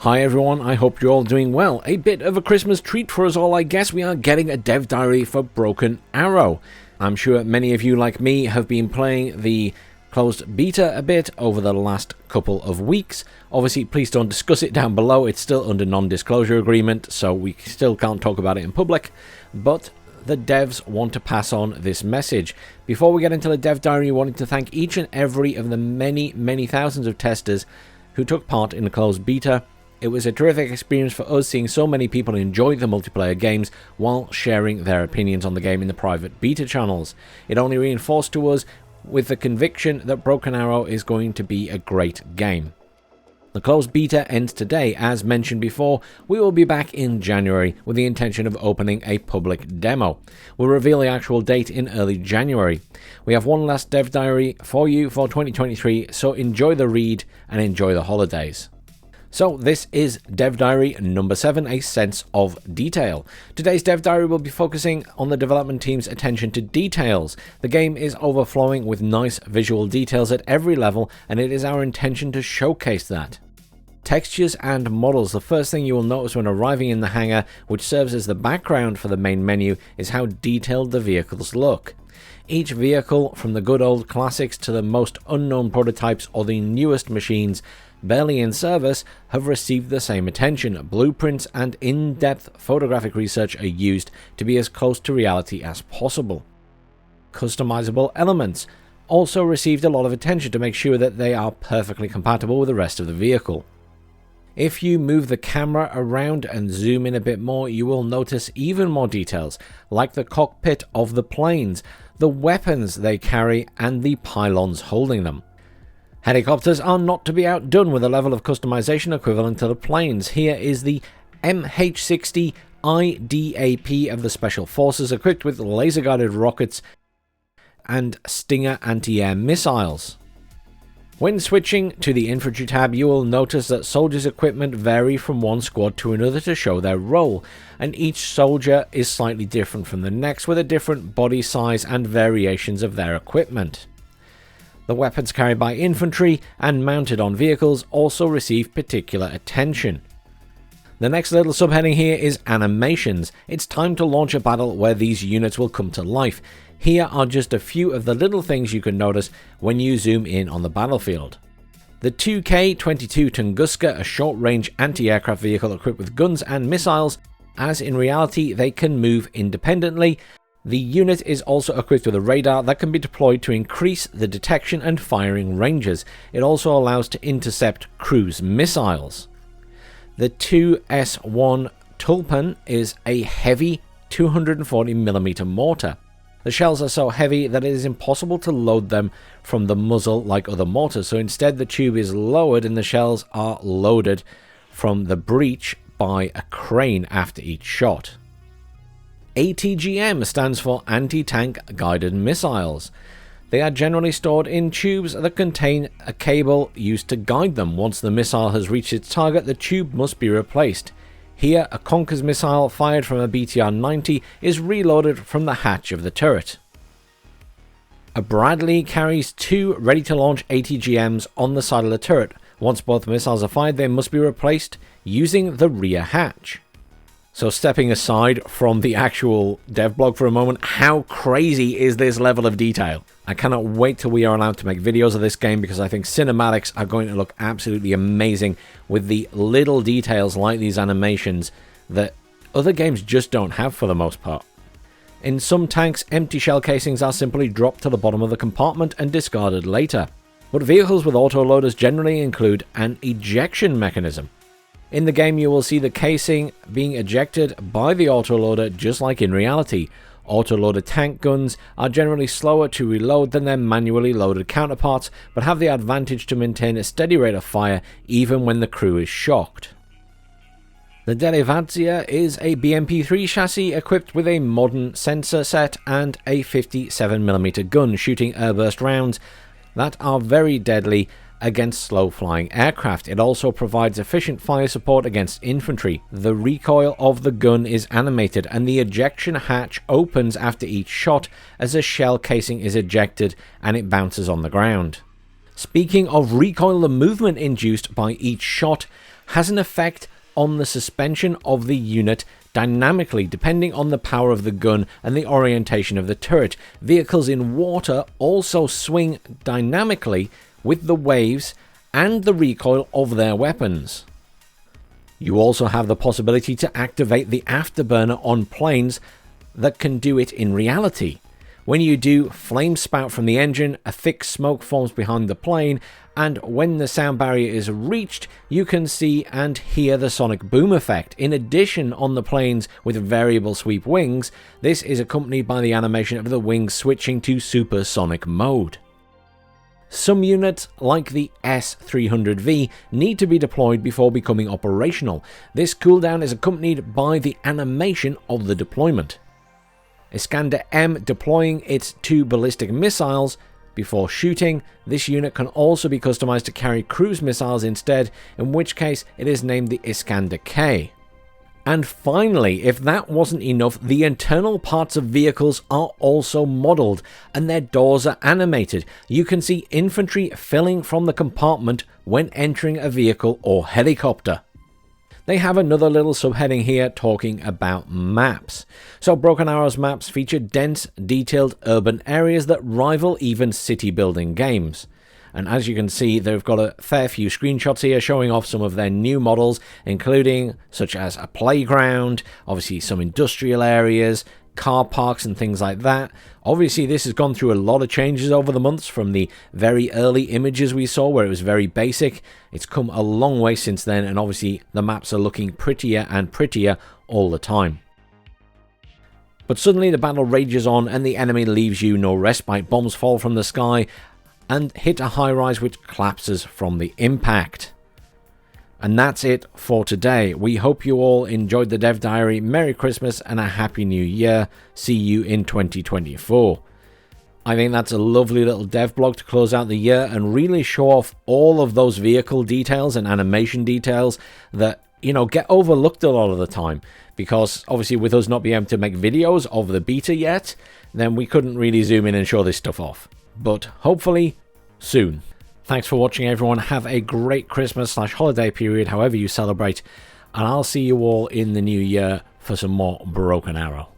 Hi everyone, I hope you're all doing well. A bit of a Christmas treat for us all, I guess. We are getting a dev diary for Broken Arrow. I'm sure many of you, like me, have been playing the closed beta a bit over the last couple of weeks. Obviously, please don't discuss it down below. It's still under non-disclosure agreement, so we still can't talk about it in public. But the devs want to pass on this message. Before we get into the dev diary, we wanted to thank each and every of the many thousands of testers who took part in the closed beta. It was a terrific experience for us seeing so many people enjoy the multiplayer games while sharing their opinions on the game in the private beta channels. It only reinforced to us with the conviction that Broken Arrow is going to be a great game. The closed beta ends today. As mentioned before, we will be back in January with the intention of opening a public demo. We'll reveal the actual date in early January. We have one last dev diary for you for 2023, so enjoy the read and enjoy the holidays. So this is Dev Diary number 7, A Sense of Detail. Today's Dev Diary will be focusing on the development team's attention to details. The game is overflowing with nice visual details at every level, and it is our intention to showcase that. Textures and models. The first thing you will notice when arriving in the hangar, which serves as the background for the main menu, is how detailed the vehicles look. Each vehicle, from the good old classics to the most unknown prototypes or the newest machines barely in service, have received the same attention. Blueprints and in-depth photographic research are used to be as close to reality as possible. Customizable elements also received a lot of attention to make sure that they are perfectly compatible with the rest of the vehicle. If you move the camera around and zoom in a bit more, you will notice even more details, like the cockpit of the planes, the weapons they carry, and the pylons holding them. Helicopters are not to be outdone with a level of customization equivalent to the planes. Here is the MH-60 IDAP of the Special Forces, equipped with laser-guided rockets and Stinger anti-air missiles. When switching to the infantry tab, you will notice that soldiers' equipment vary from one squad to another to show their role, and each soldier is slightly different from the next, with a different body size and variations of their equipment. The weapons carried by infantry and mounted on vehicles also receive particular attention. The next little subheading here is animations. It's time to launch a battle where these units will come to life. Here are just a few of the little things you can notice when you zoom in on the battlefield. The 2K-22 Tunguska, a short-range anti-aircraft vehicle equipped with guns and missiles, as in reality they can move independently. The unit is also equipped with a radar that can be deployed to increase the detection and firing ranges. It also allows to intercept cruise missiles. The 2S1 Tulpan is a heavy 240mm mortar. The shells are so heavy that it is impossible to load them from the muzzle like other mortars, so instead the tube is lowered and the shells are loaded from the breech by a crane after each shot. ATGM stands for Anti-Tank Guided Missiles. They are generally stored in tubes that contain a cable used to guide them. Once the missile has reached its target, the tube must be replaced. Here, a Conkers missile fired from a BTR-90 is reloaded from the hatch of the turret. A Bradley carries 2 ready-to-launch ATGMs on the side of the turret. Once both missiles are fired, they must be replaced using the rear hatch. So stepping aside from the actual dev blog for a moment, how crazy is this level of detail? I cannot wait till we are allowed to make videos of this game, because I think cinematics are going to look absolutely amazing with the little details like these animations that other games just don't have for the most part. In some tanks, empty shell casings are simply dropped to the bottom of the compartment and discarded later. But vehicles with autoloaders generally include an ejection mechanism. In the game, you will see the casing being ejected by the autoloader just like in reality. Autoloader tank guns are generally slower to reload than their manually loaded counterparts, but have the advantage to maintain a steady rate of fire even when the crew is shocked. The Derivadzia is a BMP-3 chassis equipped with a modern sensor set and a 57mm gun, shooting airburst rounds that are very deadly against slow-flying aircraft. It also provides efficient fire support against infantry. The recoil of the gun is animated, and the ejection hatch opens after each shot as a shell casing is ejected and it bounces on the ground. Speaking of recoil, the movement induced by each shot has an effect on the suspension of the unit dynamically, depending on the power of the gun and the orientation of the turret. Vehicles in water also swing dynamically with the waves and the recoil of their weapons. You also have the possibility to activate the afterburner on planes that can do it in reality. When you do, flames spout from the engine, a thick smoke forms behind the plane, and when the sound barrier is reached, you can see and hear the sonic boom effect. In addition, on the planes with variable sweep wings, this is accompanied by the animation of the wings switching to supersonic mode. Some units, like the S-300V, need to be deployed before becoming operational. This cooldown is accompanied by the animation of the deployment. Iskander-M deploying its 2 ballistic missiles before shooting. This unit can also be customized to carry cruise missiles instead, in which case it is named the Iskander-K. And finally, if that wasn't enough, the internal parts of vehicles are also modeled, and their doors are animated. You can see infantry filling from the compartment when entering a vehicle or helicopter. They have another little subheading here talking about maps. So Broken Arrow's maps feature dense, detailed urban areas that rival even city building games. And as you can see, they've got a fair few screenshots here showing off some of their new models, including such as a playground, obviously some industrial areas, car parks and things like that. Obviously this has gone through a lot of changes over the months from the very early images we saw where it was very basic. It's come a long way since then, and obviously the maps are looking prettier and prettier all the time. But suddenly the battle rages on and the enemy leaves you no respite. Bombs fall from the sky and hit a high-rise which collapses from the impact. And that's it for today. We hope you all enjoyed the Dev Diary. Merry Christmas and a Happy New Year. See you in 2024. I think that's a lovely little dev blog to close out the year and really show off all of those vehicle details and animation details that, you know, get overlooked a lot of the time. Because obviously with us not being able to make videos of the beta yet, then we couldn't really zoom in and show this stuff off. But hopefully soon. Thanks for watching, everyone. Have a great Christmas/holiday period, however you celebrate. And I'll see you all in the new year for some more Broken Arrow.